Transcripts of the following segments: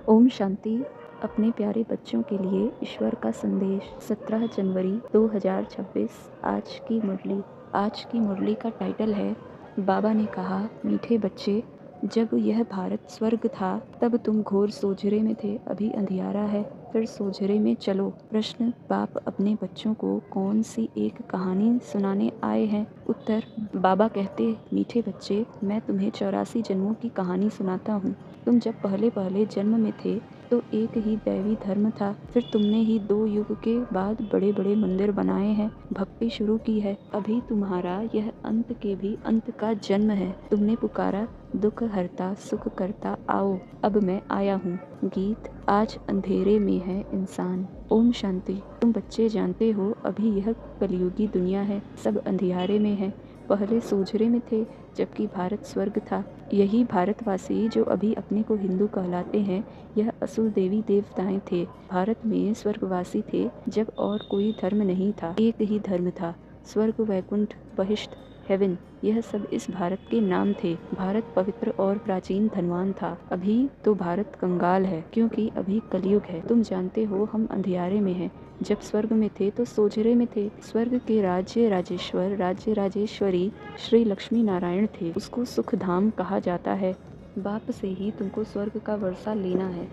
ओम शांति। अपने प्यारे बच्चों के लिए ईश्वर का संदेश 17 जनवरी 2026। आज की मुरली का टाइटल है, बाबा ने कहा, मीठे बच्चे, जब यह भारत स्वर्ग था तब तुम घोर सोझरे में थे, अभी अंधियारा है, फिर सोझरे में चलो। प्रश्न, बाप अपने बच्चों को कौन सी एक कहानी सुनाने आए हैं? उत्तर, बाबा कहते, मीठे बच्चे, मैं तुम्हें 84 जन्मों की कहानी सुनाता हूँ। तुम जब पहले जन्म में थे तो एक ही दैवी धर्म था, फिर तुमने ही 2 युग के बाद बड़े बड़े मंदिर बनाए हैं, भक्ति शुरू की है। अभी तुम्हारा यह अंत के भी अंत का जन्म है। तुमने पुकारा, दुख हरता सुख करता आओ, अब मैं आया हूँ। गीत, आज अंधेरे में है इंसान। ओम शांति। तुम बच्चे जानते हो, अभी यह कलयुगी दुनिया है, सब अंधियारे में है। पहले सोझरे में थे जबकि भारत स्वर्ग था। यही भारतवासी जो अभी अपने को हिंदू कहलाते हैं, यह असुर देवी देवताएं थे। भारत में स्वर्गवासी थे जब और कोई धर्म नहीं था, एक ही धर्म था, स्वर्ग, वैकुंठ, बहिष्ठ, हेवन, यह सब इस भारत के नाम थे। भारत पवित्र और प्राचीन धनवान था। अभी तो भारत कंगाल है, क्योंकि अभी कलयुग है। तुम जानते हो, हम अंधियारे में हैं। जब स्वर्ग में थे तो सोझरे में थे। स्वर्ग के राज्य राजेश्वर, राज्य राजेश्वरी श्री लक्ष्मी नारायण थे। उसको सुख धाम कहा जाता है। बाप से ही तुमको स्वर्ग का वर्षा लेना है,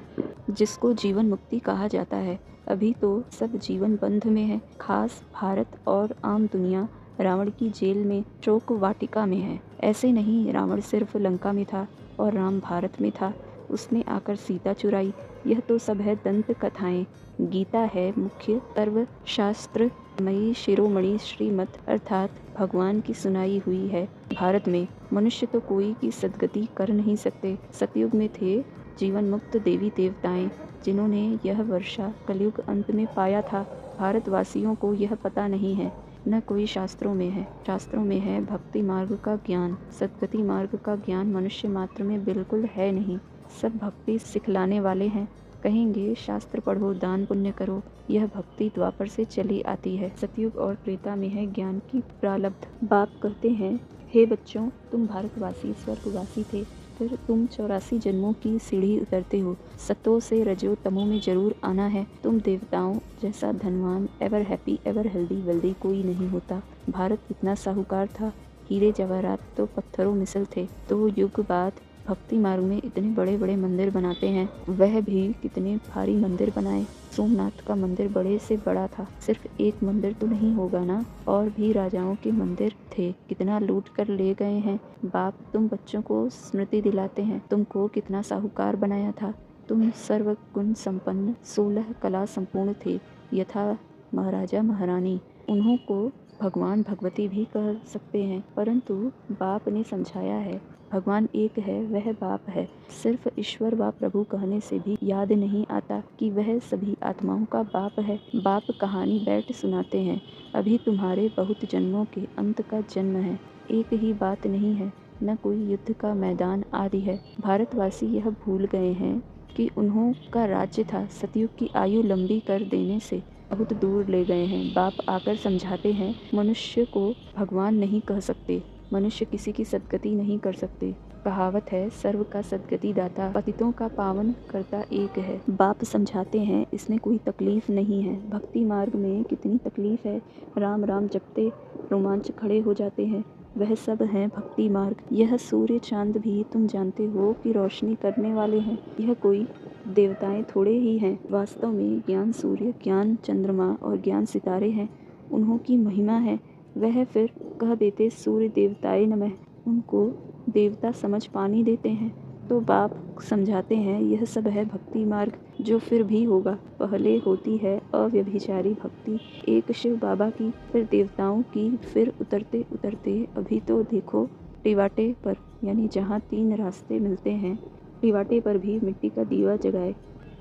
जिसको जीवन मुक्ति कहा जाता है। अभी तो सब जीवन बंध में है, खास भारत और आम दुनिया रावण की जेल में, शोक वाटिका में है। ऐसे नहीं, रावण सिर्फ लंका में था और राम भारत में था। उसने आकर सीता चुराई। यह तो सब है दंत कथाएं। गीता है मुख्य सर्व शास्त्र मयी शिरोमणि श्रीमत, अर्थात भगवान की सुनाई हुई है। भारत में मनुष्य तो कोई की सदगति कर नहीं सकते। सतयुग में थे जीवन मुक्त देवी देवताएं, जिन्होंने यह वर्षा कलयुग अंत में पाया था। भारतवासियों को यह पता नहीं है, न कोई शास्त्रों में है। शास्त्रों में है भक्ति मार्ग का ज्ञान, सदगति मार्ग का ज्ञान मनुष्य मात्र में बिल्कुल है नहीं। सब भक्ति सिखलाने वाले हैं, कहेंगे शास्त्र पढ़ो, दान पुण्य करो। यह भक्ति द्वापर से चली आती है। सतयुग और त्रेता में है ज्ञान की प्रारब्ध। बाप कहते हैं, हे बच्चों, तुम भारतवासी स्वर्गवासी थे, फिर तुम 84 जन्मों की सीढ़ी उतरते हो। सतो से रजो तमो में जरूर आना है। तुम देवताओं जैसा धनवान, ever happy, ever healthy wealthy कोई नहीं होता। भारत कितना साहूकार था, हीरे जवाहरात तो पत्थरों मिसल थे। 2 युग बाद भक्ति मार्ग में इतने बड़े बड़े मंदिर बनाते हैं। वह भी कितने भारी मंदिर बनाए। सोमनाथ का मंदिर बड़े से बड़ा था। सिर्फ एक मंदिर तो नहीं होगा ना, और भी राजाओं के मंदिर थे। कितना लूट कर ले गए हैं। बाप तुम बच्चों को स्मृति दिलाते हैं, तुमको कितना साहूकार बनाया था। तुम सर्व गुण संपन्न, 16 कला संपूर्ण थे, यथा महाराजा महारानी। उन्हों को भगवान भगवती भी कह सकते हैं, परंतु बाप ने समझाया है, भगवान एक है, वह बाप है। सिर्फ ईश्वर व प्रभु कहने से भी याद नहीं आता कि वह सभी आत्माओं का बाप है। बाप कहानी बैठ सुनाते हैं। अभी तुम्हारे बहुत जन्मों के अंत का जन्म है। एक ही बात नहीं है, न कोई युद्ध का मैदान आदि है। भारतवासी यह भूल गए हैं कि उन्हों का राज्य था। सतयुग की आयु लंबी कर देने से बहुत दूर ले गए हैं। बाप आकर समझाते हैं, मनुष्य को भगवान नहीं कह सकते, मनुष्य किसी की सदगति नहीं कर सकते। कहावत है, सर्व का सदगति दाता, पतितों का पावन करता एक है। बाप समझाते हैं, इसमें कोई तकलीफ नहीं है। भक्ति मार्ग में कितनी तकलीफ है। राम राम जपते रोमांच खड़े हो जाते हैं, वह सब है भक्ति मार्ग। यह सूर्य चांद भी तुम जानते हो कि रोशनी करने वाले हैं। यह कोई देवताएं थोड़े ही हैं। वास्तव में ज्ञान सूर्य, ज्ञान चंद्रमा और ज्ञान सितारे हैं। उन्हों की महिमा है। वह फिर कह देते सूर्य देवताए नमः, उनको देवता समझ पानी देते हैं। तो बाप समझाते हैं, यह सब है भक्ति मार्ग, जो फिर भी होगा। पहले होती है अव्यभिचारी भक्ति, एक शिव बाबा की, फिर देवताओं की, फिर उतरते उतरते अभी तो देखो टिवाटे पर, यानी जहाँ 3 रास्ते मिलते हैं, टिवाटे पर भी मिट्टी का दीवा जगाए,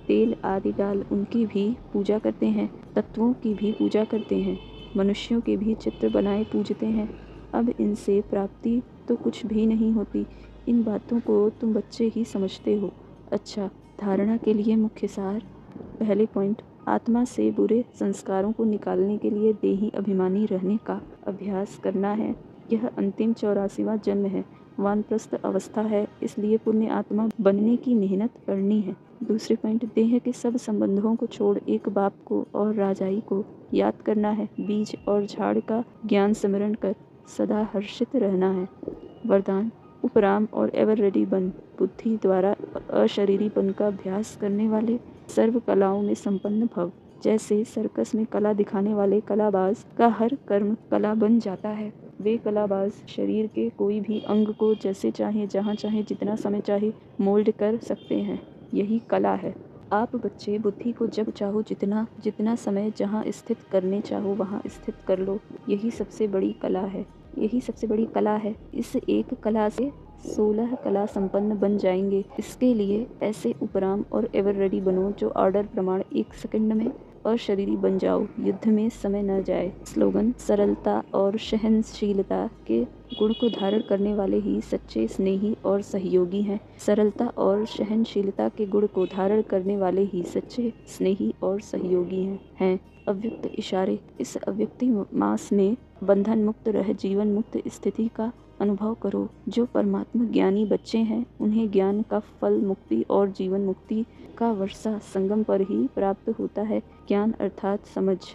तेल आदि डाल उनकी भी पूजा करते हैं। तत्वों की भी पूजा करते हैं। मनुष्यों के भी चित्र बनाए पूजते हैं। अब इनसे प्राप्ति तो कुछ भी नहीं होती। इन बातों को तुम बच्चे ही समझते हो। अच्छा, धारणा के लिए मुख्य सार। पहले पॉइंट, आत्मा से बुरे संस्कारों को निकालने के लिए देही अभिमानी रहने का अभ्यास करना है। यह अंतिम 84वां जन्म है, वानप्रस्थ अवस्था है, इसलिए पुण्य आत्मा बनने की मेहनत करनी है। दूसरे पॉइंट, देह के सब संबंधों को छोड़ एक बाप को और राजाई को याद करना है। बीज और झाड़ का ज्ञान स्मरण कर सदा हर्षित रहना है। वरदान, उपराम और एवर रेडी बन। बुद्धि द्वारा अशरीरीपन का अभ्यास करने वाले सर्व कलाओं में संपन्न भव। जैसे सर्कस में कला दिखाने वाले कलाबाज का हर कर्म कला बन जाता है, वे कलाबाज शरीर के कोई भी अंग को जैसे चाहे, जहाँ चाहे, जितना समय चाहे मोल्ड कर सकते हैं। यही कला है। आप बच्चे बुद्धि को जब चाहो जितना समय जहाँ स्थित करने चाहो वहाँ स्थित कर लो। यही सबसे बड़ी कला है। यही सबसे बड़ी कला है। इस एक कला से 16 कला संपन्न बन जाएंगे। इसके लिए ऐसे उपराम और एवर रेडी बनो जो ऑर्डर प्रमाण 1 सेकंड में अशरीरी बन जाओ। युद्ध में समय न जाए। स्लोगन, सरलता और सहनशीलता के गुण को धारण करने वाले ही सच्चे स्नेही और सहयोगी हैं। सरलता और सहनशीलता के गुण को धारण करने वाले ही सच्चे स्नेही और सहयोगी हैं। अव्यक्त इशारे, इस अव्यक्ति मास में बंधन मुक्त रह जीवन मुक्त स्थिति का अनुभव करो। जो परमात्मा ज्ञानी बच्चे हैं उन्हें ज्ञान का फल मुक्ति और जीवन मुक्ति का वर्षा संगम पर ही प्राप्त होता है। ज्ञान अर्थात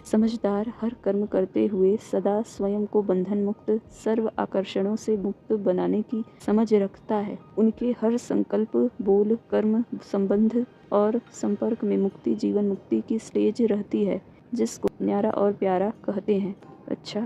समझदार हर कर्म करते हुए सदा स्वयं को बंधन मुक्त सर्व आकर्षणों से मुक्त बनाने की समझ रखता है। उनके हर संकल्प, बोल, कर्म, संबंध और संपर्क में मुक्ति जीवन मुक्ति की स्टेज रहती है, जिसको न्यारा और प्यारा कहते हैं। अच्छा।